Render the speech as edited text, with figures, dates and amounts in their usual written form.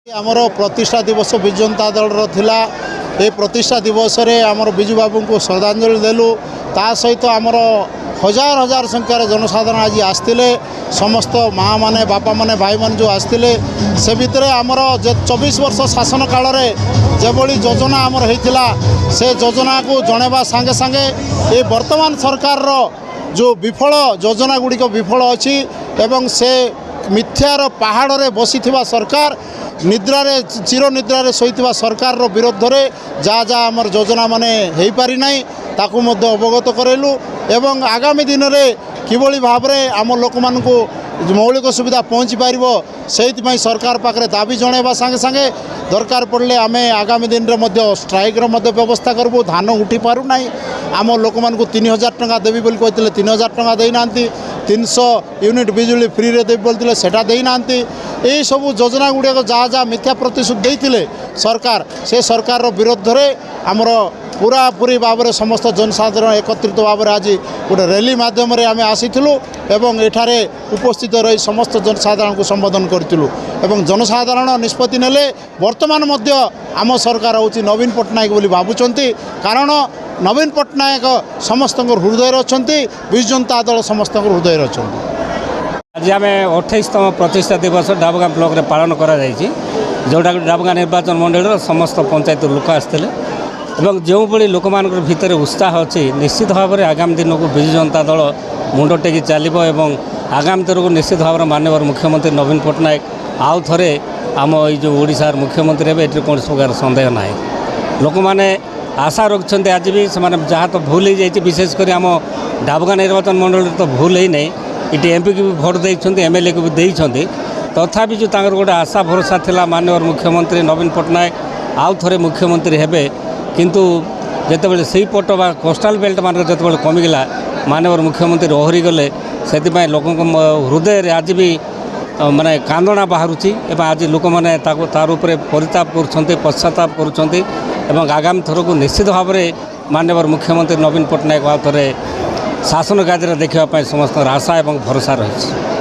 आमर प्रतिष्ठा दिवस विजु जनता दल थिला ए प्रतिष्ठा दिवस रे आमर बिजू बाबू को श्रद्धांजलि देलु ता सहित आमर हजार हजार संख्यार जनसाधारण आज आसते समस्त माँ माने बापा माने भाई माने जो आसते से भितर आमर 24 वर्ष शासन काल रे जेभली योजना आमर होइतिला से योजना को जणेबा संगे संगे ये वर्तमान सरकार रो जो विफल योजना गुड़िक विफल अच्छी एवं से मिथ्यार पहाड़ रे बसीथिबा सरकार निद्रारे चिर निद्रारे शोइथिबा सरकार रो विरोध रे जा जा आमर योजना माने हेई पारि नाही ताकू मध्य अवगत करेलु एवं आगामी दिन रे किभली भाव रे आम लोक मानकू मौलिक सुविधा पहुँची पारिबो सेहितपई सरकार पाखरे दाबी जणेबा संगे संगे दरकार पड़ले आमे आगामी दिन रे मध्य स्ट्राइक रो मध्य व्यवस्था करबो धान उठी पारु नाही आम लोक मानकू 3000 टंका देबी बोली कहतिले 3000 टंका देई नांती 300 यूनिट बिजुली फ्री रे देबी बोलतिले सेटा देई नांती एई सब योजना गुड़िया जहाँ जहाँ मिथ्या प्रतिश्रुति देइतिले सरकार से सरकार रो विरोध रे आमर पूरा पूरी भाव में समस्त जनसाधारण एकत्रित भाव में आज गोटे रैली मध्यम आम आसीलु एवं एठारे उपस्थित रही समस्त जनसाधारण को संबोधन करूँ एवं जनसाधारण निष्पत्ति नेले वर्तमान मध्य आम सरकार हूँ नवीन पट्टनायक बोली भावुंट कारण नवीन पट्टनायक समस्त हृदय अच्छा विजु जनता दल समस्त हृदय अच्छा। आज आम 28तम प्रतिष्ठा दिवस डाबगाँ ब्लॉक रे पालन करा जोटा डाबगाँ निर्वाचन मंडल समस्त पंचायत लोक आसते एवं जो भाई लोक भितर उत्साह अच्छी निश्चित भाव में आगामी दिन को विजु जनता दल मुंड टेकी चलो एवं आगामी दिन को निश्चित भाव में माननीय मुख्यमंत्री नवीन पट्टनायक आउ थे आम जो ओडिशार मुख्यमंत्री हे ये कौन प्रकार सन्देह ना लोक मैंने आशा रखते आज भी से जहाँ तो भूल हो जाए विशेषकर आम डाबगाँ निर्वाचन मंडल तो भूल ही नहीं ये एमपी की भी भोट देते एमएलए को भी देते तथापि जो गोटे आशा भरोसा था माननीय मुख्यमंत्री नवीन पट्टनायक आउ थे मुख्यमंत्री हेबे किंतु जितेबाला से पट बा कोस्टाल बेल्ट मान जो कमिगला माननीय मुख्यमंत्री ओहरी गले से लोक हृदय आज भी माने कांदना बाहर आज लोक मैंने तार उपर परिताप कर पश्चाताप कर आगामी थर को निश्चित भाव में माननीय मुख्यमंत्री नवीन पट्टनायक आउ थे शासन कार्य देखापी समस्त आशा और भरोसा रही।